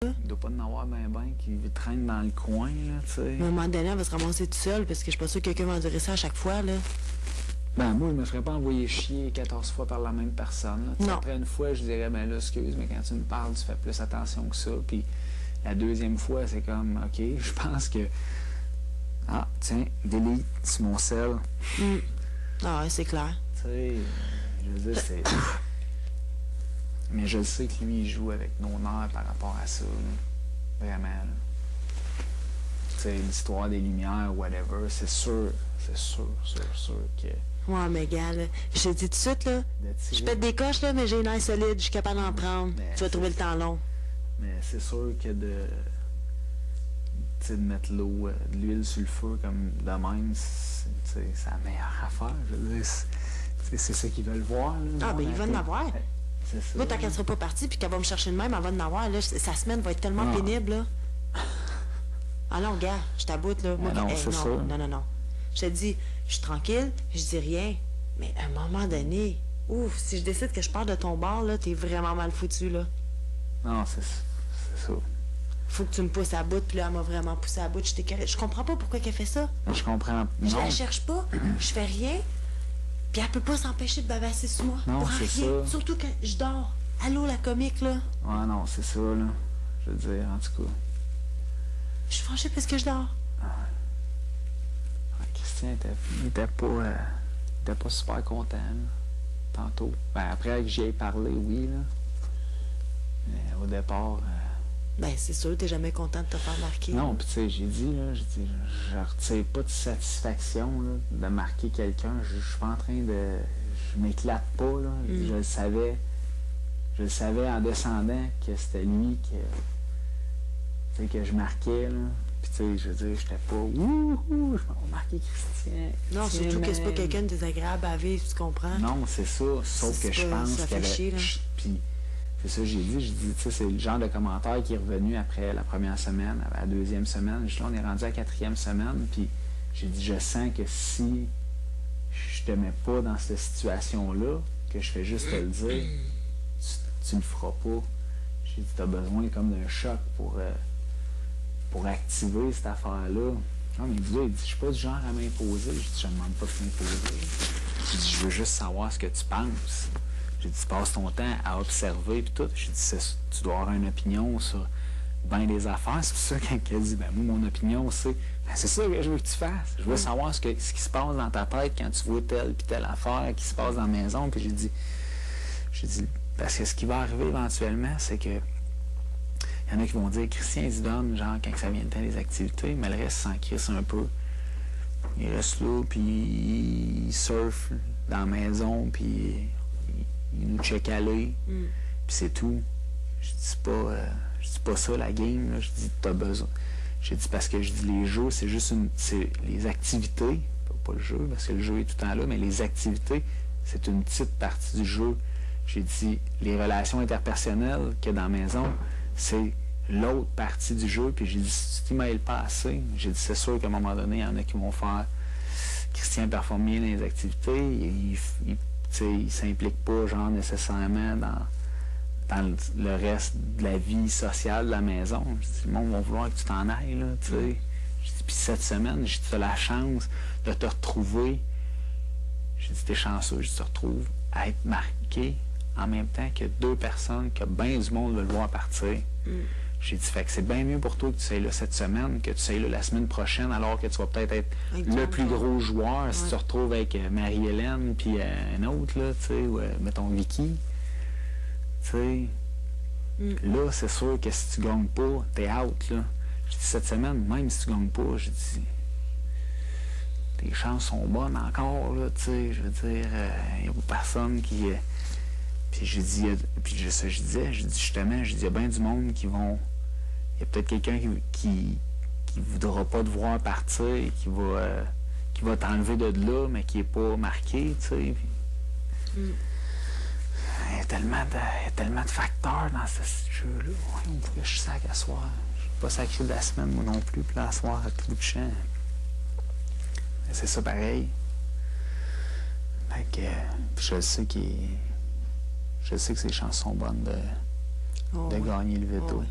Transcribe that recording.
Il doit pas en avoir ben qui traîne dans le coin, là, tu sais. Mais à un moment donné, elle va se ramasser tout seul parce que je suis pas sûre que quelqu'un va endurer ça à chaque fois, là. Ben, moi, je me ferais pas envoyer chier 14 fois par la même personne, là. Non. Après une fois, je dirais, ben là, excuse, mais quand tu me parles, tu fais plus attention que ça. Puis la deuxième fois, c'est comme, OK, je pense que... Ah, tiens, delete sur mon sel. Ah ouais, c'est clair. Tu sais, je veux dire, c'est... Mais je sais que lui, il joue avec nos nerfs par rapport à ça, là. Vraiment, là. Tu sais, l'histoire des lumières, whatever, c'est sûr que... Ouais, mais gars, là, je te dis tout de suite, là, je pète des coches, là, mais j'ai une œil solide, je suis capable d'en prendre. Mais Tu vas trouver le temps long. Mais c'est sûr que de mettre l'eau, de l'huile sur le feu comme de même, c'est la meilleure affaire. Je veux dire, c'est ça qu'ils veulent voir. Là, Ah, ben ils veulent en avoir. C'est ça. Moi, tant qu'elle sera pas partie puis qu'elle va me chercher de même, elle va en avoir. Là, sa semaine va être tellement pénible, là. Ah non, gars, je t'aboute, là. Moi, non, c'est ça. Non. Je te dis, je suis tranquille, je dis rien. Mais à un moment donné, ouf, si je décide que je pars de ton bord, là, t'es vraiment mal foutu, là. Non, c'est ça. Faut que tu me pousses à bout, puis là, elle m'a vraiment poussé à bout. Je comprends pas pourquoi qu'elle fait ça. Je comprends. Je Non. la cherche pas, je fais rien, puis elle peut pas s'empêcher de bavasser sur moi. Non, pour c'est rien. ça. Surtout quand je dors. Allô, la comique, là. Ouais, non, c'est ça, là. Je veux dire, en tout cas. Je suis fâchée parce que je dors. Christian, il était pas super content, là, tantôt. Ben, après que j'y ai parlé, oui, là. Mais au départ... Ben, c'est sûr, t'es jamais content de te faire marquer. Non, puis tu sais, j'ai dit, je retire pas de satisfaction, là, de marquer quelqu'un. Je suis pas en train de... Je m'éclate pas, là. Je le savais. Je le savais en descendant que c'était lui que je marquais, là. Puis tu sais, je veux dire, j'étais pas... Ouh, je vais marquer Christian. Non, surtout que c'est pas quelqu'un de désagréable à vivre, tu comprends? Non, c'est ça. Sauf que je pense ça qu'elle fait chier, là. Puis c'est ça, j'ai dit, tu sais, c'est le genre de commentaire qui est revenu après la première semaine, à la deuxième semaine. Là, on est rendu à la quatrième semaine, puis j'ai dit, je sens que si je te mets pas dans cette situation-là, que je fais juste te le dire, tu le feras pas. J'ai dit, t'as besoin comme d'un choc pour activer cette affaire-là. Non, mais il dit, je suis pas du genre à m'imposer. J'ai dit, je ne demande pas de t'imposer. J'ai dit, je veux juste savoir ce que tu penses. J'ai dit, tu passes ton temps à observer puis tout. J'ai dit, tu dois avoir une opinion sur bien des affaires. C'est pour ça qu'elle dit, ben moi, mon opinion, c'est c'est ça que je veux que tu fasses. Je veux savoir ce qui se passe dans ta tête quand tu vois telle puis telle affaire qui se passe dans la maison. Puis j'ai dit, parce que ce qui va arriver éventuellement, c'est que il y en a qui vont dire, Christian, il se donne, genre, quand ça vient de temps des activités, mais le reste s'en crisse un peu. Il reste là, puis il surfe dans la maison, puis il nous check aller, puis c'est tout. Je dis pas ça, la game, là. Je dis, t'as besoin. J'ai dit, parce que je dis, les jeux, c'est juste c'est les activités, pas le jeu, parce que le jeu est tout le temps là, mais les activités, c'est une petite partie du jeu. J'ai dit, les relations interpersonnelles qu'il y a dans la maison, c'est l'autre partie du jeu. Puis j'ai dit, si tu t'y mêles pas assez, j'ai dit, c'est sûr qu'à un moment donné, il y en a qui vont faire Christian performe bien dans les activités, il s'implique pas, genre, nécessairement dans le reste de la vie sociale de la maison. Je dis, le monde va vouloir que tu t'en ailles, là, tu sais. Puis cette semaine, j'ai dit, tu as la chance de te retrouver. J'ai dit, t'es chanceux, je te retrouve à être marqué en même temps que deux personnes que bien du monde veut le voir partir. J'ai dit, fait que c'est bien mieux pour toi que tu sois là cette semaine que tu sois là la semaine prochaine, alors que tu vas peut-être être le plus gros joueur si tu te retrouves avec Marie-Hélène puis un autre, là, tu sais, ou mettons Vicky. Tu sais, là, c'est sûr que si tu gagnes pas, t'es out, là. J'ai dit, cette semaine, même si tu gagnes pas, j'ai dit, tes chances sont bonnes encore, là, tu sais, je veux dire, il n'y a pas personne qui... Puis j'ai dit, puis je disais, justement, il y a bien du monde qui vont... Il y a peut-être quelqu'un qui voudra pas te voir partir et qui va t'enlever de là, mais qui est pas marqué, tu sais. Il y a tellement de facteurs dans ce jeu-là. On pourrait que je sac à soir. Je suis pas sacré de la semaine, moi non plus, puis là, à soir, à tout bout de champ. Mais c'est ça pareil. Fait que, puis je sais que ses chances sont bonnes de gagner le veto.